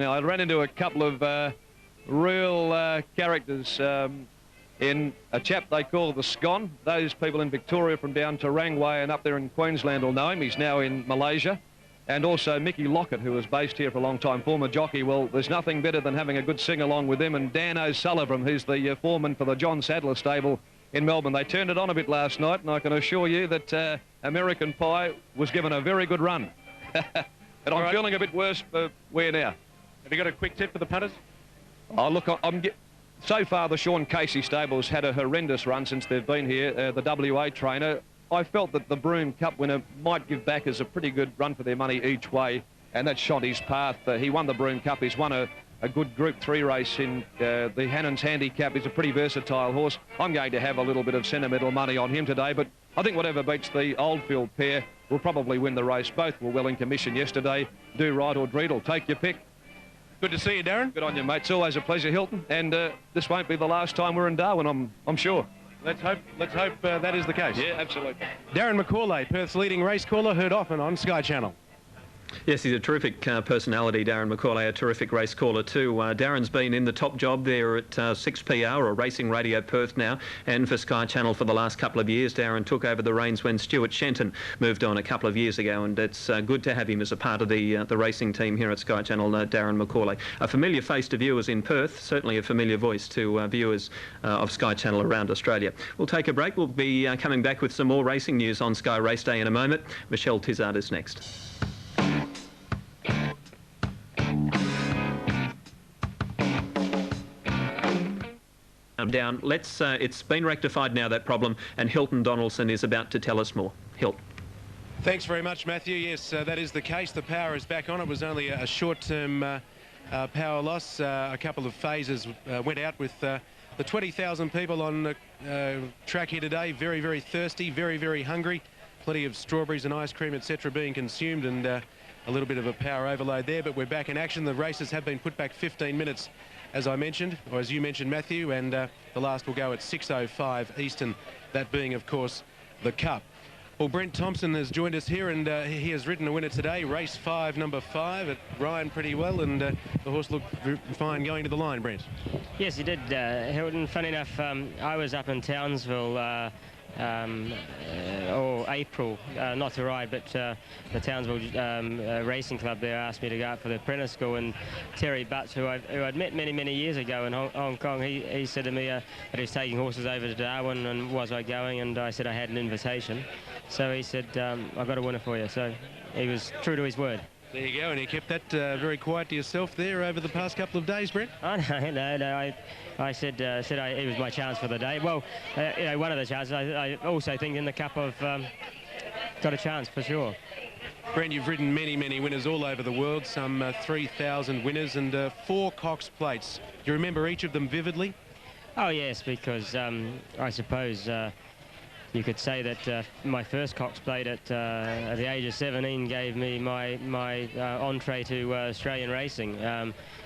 Now, I ran into a couple of real characters in a chap they call the Scon. Those people in Victoria from down Terangway and up there in Queensland will know him. He's now in Malaysia. And also Mickey Lockett, who was based here for a long time, former jockey. Well, there's nothing better than having a good sing-along with him. And Dan O'Sullivan, who's the foreman for the John Sadler stable in Melbourne. They turned it on a bit last night, and I can assure you that American Pie was given a very good run. And I'm feeling a bit worse for where now. Have you got a quick tip for the punters? Oh, look, so far the Sean Casey stable's had a horrendous run since they've been here, the WA trainer. I felt that the Broome Cup winner might give back as a pretty good run for their money each way, and that shot his path. He won the Broome Cup. He's won a good Group 3 race in the Hannon's Handicap. He's a pretty versatile horse. I'm going to have a little bit of sentimental money on him today, but I think whatever beats the Oldfield pair will probably win the race. Both were well in commission yesterday. Do right or Dreidel. Take your pick. Good to see you, Darren. Good on you, mate. It's always a pleasure, Hilton. And this won't be the last time we're in Darwin, I'm sure. Let's hope that is the case. Yeah, absolutely. Darren Macaulay, Perth's leading race caller, heard often on Sky Channel. Yes, he's a terrific personality, Darren Macaulay, a terrific race caller too. Darren's been in the top job there at 6PR, or Racing Radio Perth now, and for Sky Channel for the last couple of years. Darren took over the reins when Stuart Shenton moved on a couple of years ago, and it's good to have him as a part of the racing team here at Sky Channel, Darren Macaulay. A familiar face to viewers in Perth, certainly a familiar voice to viewers of Sky Channel around Australia. We'll take a break. We'll be coming back with some more racing news on Sky Race Day in a moment. Michelle Tizard is next. Down. It's been rectified now, that problem, and Hilton Donaldson is about to tell us more. Hilt. Thanks very much, Matthew. Yes, that is the case. The power is back on. It was only a short-term power loss. A couple of phases went out with the 20,000 people on the track here today. Very, very thirsty, very, very hungry. Plenty of strawberries and ice cream, etc. being consumed, and a little bit of a power overload there, but we're back in action. The races have been put back 15 minutes, as I mentioned, or as you mentioned, Matthew, and the last will go at 6:05 Eastern, that being, of course, the Cup. Well, Brent Thompson has joined us here, and he has ridden a winner today, race 5, number 5, at Ryan pretty well, and the horse looked fine going to the line, Brent. Yes, he did, Hilton. Funny enough, I was up in Townsville or April, not to ride, but the Townsville Racing Club there asked me to go out for the apprentice school, and Terry Butts, who I'd met many years ago in Hong Kong, he said to me that he was taking horses over to Darwin, and was I going, and I said I had an invitation. So he said, I've got a winner for you. So he was true to his word. There you go, and you kept that very quiet to yourself there over the past couple of days, Brent? Oh, no, I said it was my chance for the day. Well, you know, one of the chances. I also think in the Cup I've got a chance for sure. Brent, you've ridden many winners all over the world, some 3,000 winners and 4 Cox plates. Do you remember each of them vividly? Oh, yes, because I suppose you could say that my first Cox plate at the age of 17 gave me my entree to Australian racing.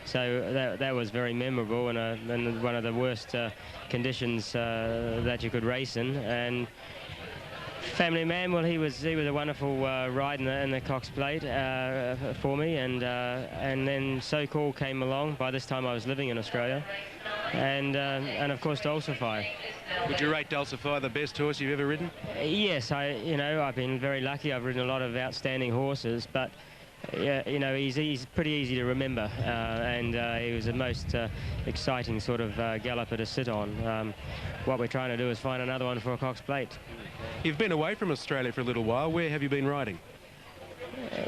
So that was very memorable, and one of the worst conditions that you could race in. And Family Man, well, he was a wonderful ride in the Cox plate for me, and then So Call came along. By this time I was living in Australia, and of course Dulcify. Would you rate Dulcify the best horse you've ever ridden? Yes, I've been very lucky. I've ridden a lot of outstanding horses, but he's pretty easy to remember, and he was the most exciting sort of galloper to sit on. What we're trying to do is find another one for a Cox plate. You've been away from Australia for a little while. Where have you been riding?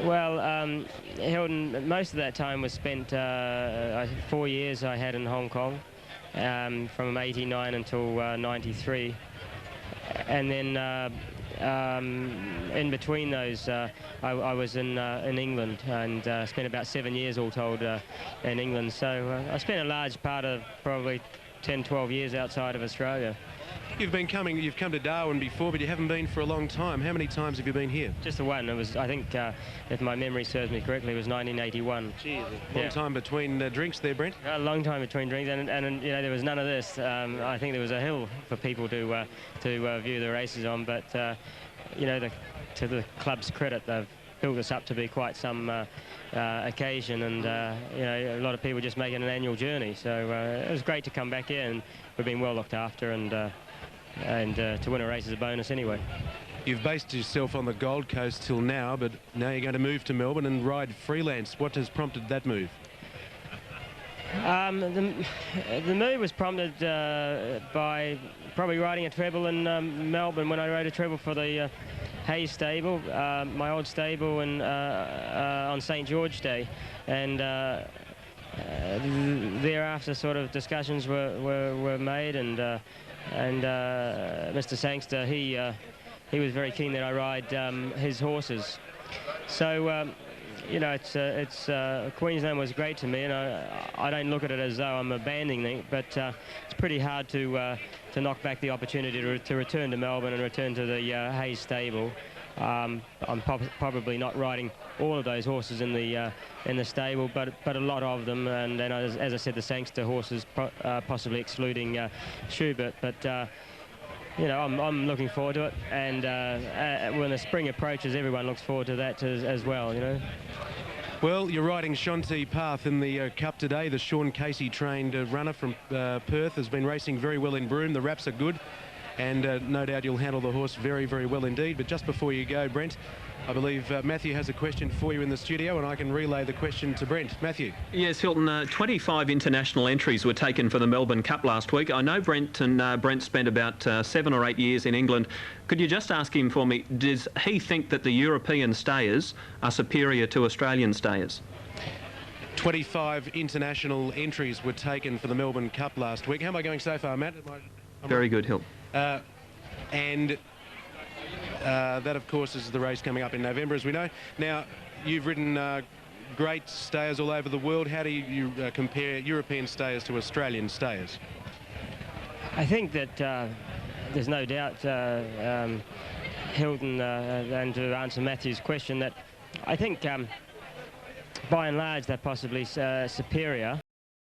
Well, Hilton, most of that time was spent, 4 years I had in Hong Kong, from 89 until 93. And then in between those, I was in England, and spent about 7 years all told in England. So I spent a large part of probably 10, 12 years outside of Australia. You've come to Darwin before, but you haven't been for a long time. How many times have you been here? Just the one. It was, I think, if my memory serves me correctly, it was 1981. Jeez, a long time between drinks there, Brent. A long time between drinks, and there was none of this. I think there was a hill for people to view the races on, but to the club's credit, they've built this up to be quite some occasion, and you know, a lot of people just making an annual journey. So it was great to come back here, and we've been well looked after, and to win a race is a bonus anyway. You've based yourself on the Gold Coast till now, but now you're going to move to Melbourne and ride freelance. What has prompted that move? The move was prompted by probably riding a treble in Melbourne when I rode a treble for the Hayes stable, my old stable, and on St George Day, and thereafter sort of discussions were made, and Mr Sangster, he was very keen that I ride his horses. So you know, it's Queensland was great to me, and I don't look at it as though I'm abandoning it, but it's pretty hard to knock back the opportunity to return to Melbourne and return to the Hayes stable. I'm probably not riding all of those horses in the stable, but a lot of them, and then as I said, the Sangster horses, possibly excluding Schubert, but. You know, I'm looking forward to it, and when the spring approaches, everyone looks forward to that as well, you know. Well, you're riding Shanti Path in the Cup today. The Sean Casey trained runner from Perth has been racing very well in Broome. The wraps are good, and no doubt you'll handle the horse very, very well indeed. But just before you go, Brent, I believe Matthew has a question for you in the studio, and I can relay the question to Brent. Matthew. Yes, Hilton, 25 international entries were taken for the Melbourne Cup last week. I know Brent spent about 7 or 8 years in England. Could you just ask him for me, does he think that the European stayers are superior to Australian stayers? 25 international entries were taken for the Melbourne Cup last week. How am I going so far, Matt? Very good, Hilton. And that, of course, is the race coming up in November, as we know. Now, you've ridden great stayers all over the world. How do you compare European stayers to Australian stayers? I think that there's no doubt, Hilton, and to answer Matthew's question, that I think by and large they're possibly superior.